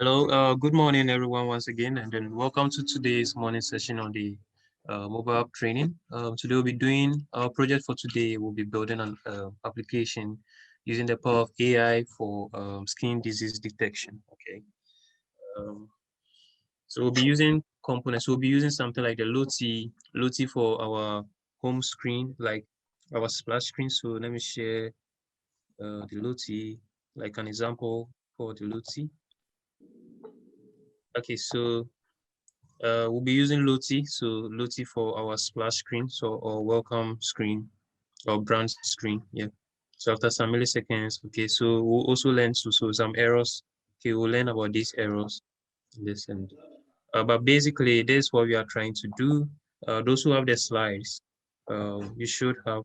Hello, good morning, everyone, once again, and then welcome to today's morning session on the mobile app training. Today we'll be doing our project for today. We'll be building an application using the power of AI for skin disease detection. Okay, um, so we'll be using components. We'll be using something like the Loti for our home screen, like our splash screen. So let me share the Loti, like an example for the Loti. Okay, so we'll be using Loti, so Loti for our splash screen, so our welcome screen or brand screen, yeah. So after some milliseconds, okay, so we'll also learn some errors. Okay, we'll learn about these errors. Listen, but basically, this is what we are trying to do. Those who have the slides, you should have.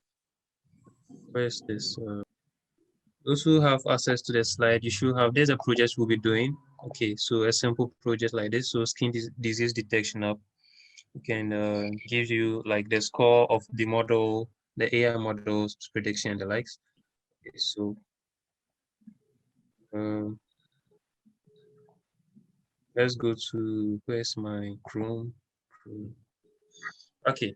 Where's this? Those who have access to the slide, you should have. There's a project we'll be doing. Okay, so a simple project like this, so skin disease detection app can give you like the score of the model, the AI model's prediction and the likes. Okay, so um, let's go to where's my Chrome. Okay,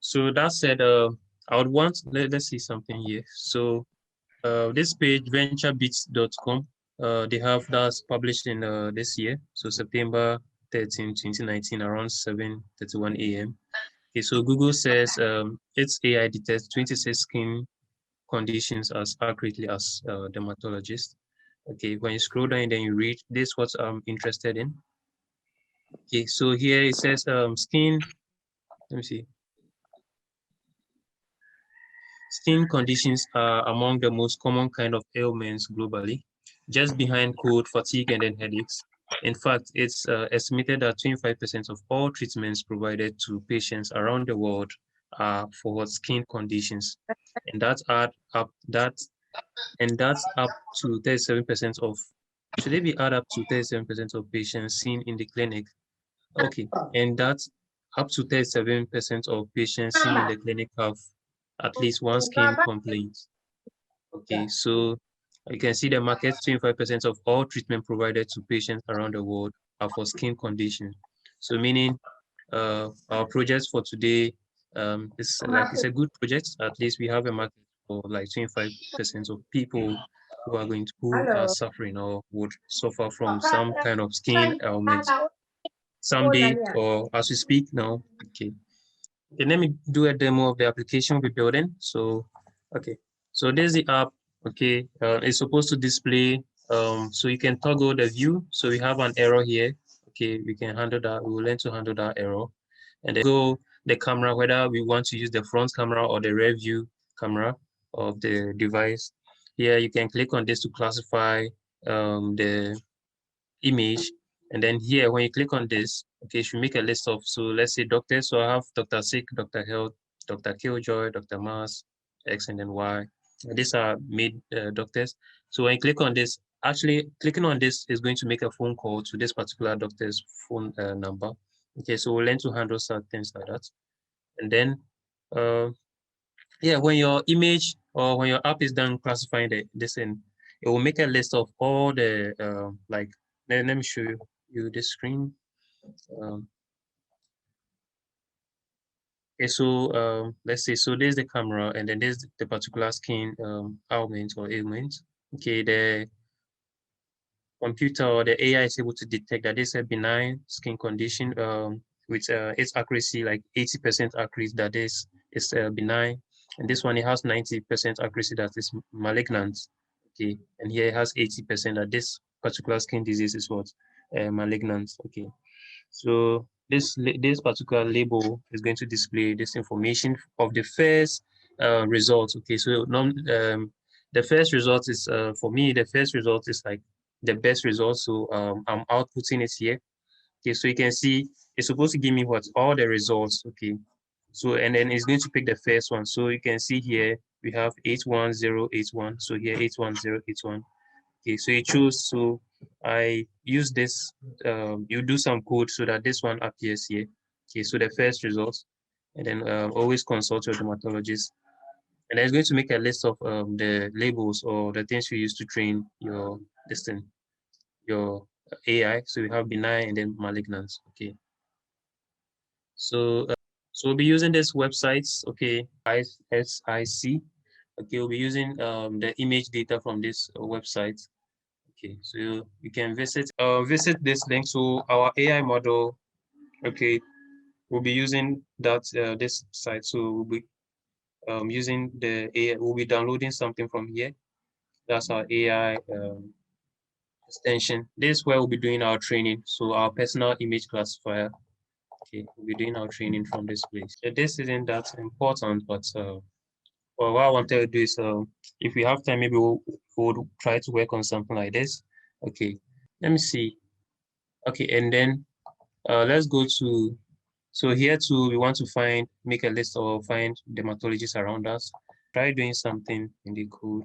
so that said, I would want let's see something here. So this page venturebits.com, they have that's published in this year, so September 13, 2019, around 7:31 a.m. Okay, so Google says its AI detects 26 skin conditions as accurately as dermatologists. Okay, when you scroll down and then you read this, what I'm interested in. Okay, so here it says skin. Let me see. Skin conditions are among the most common kind of ailments globally, just behind cold, fatigue, and then headaches. In fact, it's estimated that 25% of all treatments provided to patients around the world are for skin conditions, and that's up to 37% of. Should they be add up to 37% of patients seen in the clinic? Okay, and that's up to 37% of patients seen in the clinic have at least one skin complaint. Okay, so you can see the market 25% of all treatment provided to patients around the world are for skin conditions. So meaning our project for today is like it's a good project. At least we have a market for like 25% of people who are suffering or would suffer from some kind of skin ailment someday or as we speak now. Okay. Okay, let me do a demo of the application we're building. So, okay, so there's the app. Okay, it's supposed to display. So you can toggle the view. So we have an error here. Okay, we can handle that. We will learn to handle that error, and then go the camera, whether we want to use the front camera or the rear view camera of the device. Here you can click on this to classify the image. And then here, when you click on this, okay, it should make a list of, so let's say doctors. So I have Dr. Sick, Dr. Health, Dr. Killjoy, Dr. Mars, X, and then Y. These are made doctors. So when you click on this, actually clicking on this is going to make a phone call to this particular doctor's phone number. Okay, so we'll learn to handle certain things like that. And then, yeah, when your image or when your app is done classifying this in, it will make a list of all the like let me show you this screen. Okay, so let's say so there's the camera and then there's the particular skin ailment or ailment. Okay, the computer or the AI is able to detect that this is a benign skin condition with its accuracy like 80% accuracy that is benign, and this one it has 90% accuracy that is malignant. Okay, and here it has 80% that this particular skin disease is what malignant. Okay, so this particular label is going to display this information of the first results. Okay, so the first result is for me the first result is like the best result. So I'm outputting it here. Okay, so you can see it's supposed to give me what all the results. Okay, so and then it's going to pick the first one. So you can see here we have 81081. So here 81081. Okay, so you choose. So I use this. You do some code so that this one appears here. Okay, so the first result, and then always consult your dermatologist. And then it's going to make a list of the labels or the things you use to train your this thing, your AI. So we have benign and then malignant. Okay. So we'll be using this websites. Okay, ISIC. Okay, we'll be using the image data from this website. Okay, so you can visit this link to our AI model. Okay, we'll be using that this site. So we'll be using the AI. We'll be downloading something from here. That's our AI extension. This is where we'll be doing our training. So our personal image classifier. Okay, we'll be doing our training from this place. So this isn't that important, but well, what I wanted to do is, if we have time, maybe we'll try to work on something like this. Okay, let me see. Okay, and then let's go to, so here too, we want to make a list or find dermatologists around us. Try doing something in the code.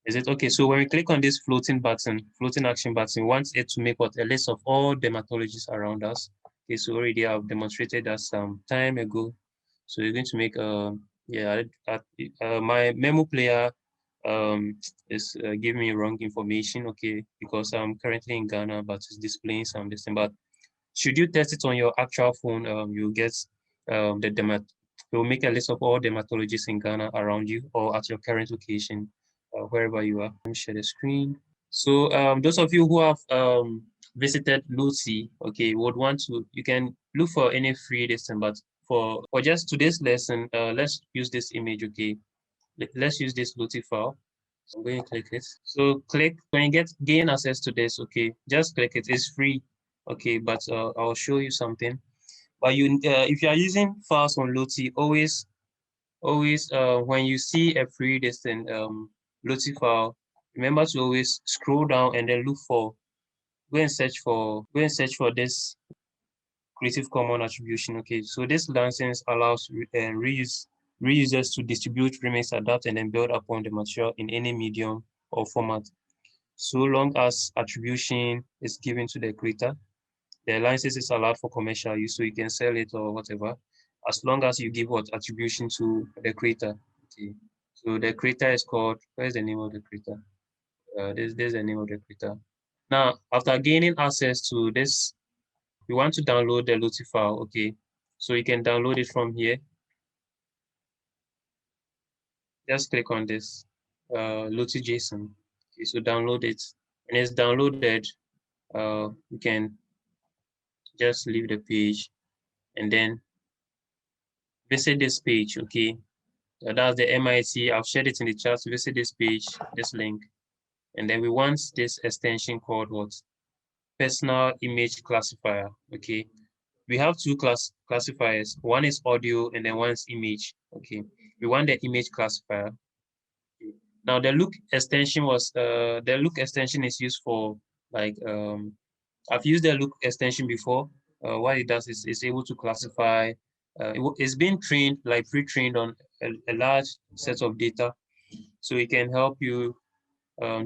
Is it okay? So when we click on this floating action button, we want it to make what a list of all dermatologists around us. Okay, so already I've demonstrated that some time ago. So you're going to make my memo player is giving me wrong information. Okay, because I'm currently in Ghana, but it's displaying some this thing. But should you test it on your actual phone, you get the it will make a list of all dermatologists in Ghana around you or at your current location, wherever you are. Let me share the screen. So those of you who have visited Lucy, okay, would want to, you can look for any free lesson, but for just today's lesson, let's use this image, okay? Let's use this Lucy file. So I'm going to click it. So click, when you gain access to this, okay, just click it. It's free, okay, but I'll show you something. But if you are using files on Loti, always when you see a free Loti file, remember to always scroll down and then go and search for this Creative Commons attribution. Okay, so this license allows reusers to distribute, remix, adapt, and then build upon the material in any medium or format, so long as attribution is given to the creator. The license is allowed for commercial use, so you can sell it or whatever, as long as you give what attribution to the creator. Okay, so the creator is called. Where's the name of the creator? This is the name of the creator. Now, after gaining access to this, we want to download the Loti file. Okay, so you can download it from here. Just click on this Loti JSON. Okay, so download it. When it's downloaded, you can just leave the page and then visit this page. Okay, that's the MIT. I've shared it in the chat. Visit this page, this link, and then we want this extension called what? Personal image classifier. Okay, we have two classifiers. One is audio and then one is image. Okay, we want the image classifier. Okay. Now the look extension is used for, like, I've used the look extension before. What it does is it's able to classify. It's been trained, like pre-trained on a large set of data, so it can help you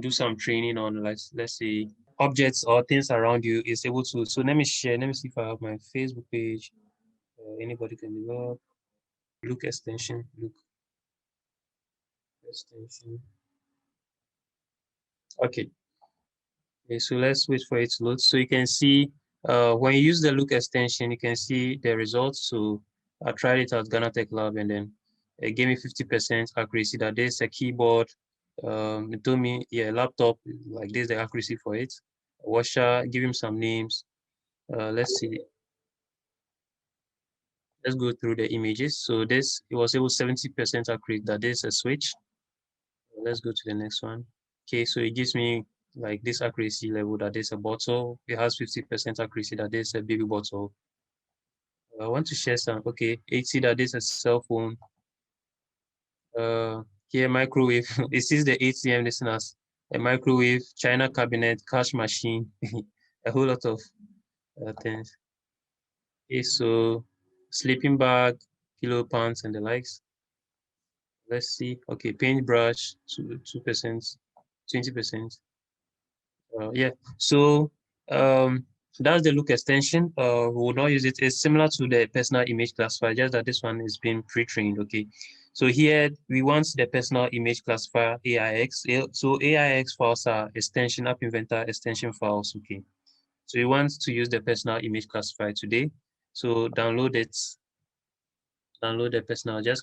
do some training on, like, let's say, objects or things around you. Is able to. So let me share. Let me see if I have my Facebook page. Anybody can develop look extension. Look extension. Okay. Okay, so let's wait for it to load. So you can see when you use the look extension, you can see the results. So I tried it at Ghana Tech Lab and then it gave me 50% accuracy. That there's a keyboard. It told me, yeah, laptop, like this, the accuracy for it. Washer, give him some names. Let's see. Let's go through the images. So this, it was able 70% accurate that there's a switch. Let's go to the next one. Okay, so it gives me like this accuracy level that there's a bottle. It has 50% accuracy that there's a baby bottle. I want to share some. Okay, 80 that there's a cell phone. Here microwave. It says the ATM listeners. A microwave, China cabinet, cash machine, a whole lot of things. Okay, so sleeping bag, pillow pants, and the likes. Let's see. Okay, paintbrush, 2%, 20%. Yeah, so that's the look extension. We will not use it. It's similar to the personal image classifier, just that this one is being pre-trained. Okay, So here we want the personal image classifier AIX. So AIX files are extension app inventor extension files. Okay. So we want to use the personal image classifier today. So download it. Download the personal. Just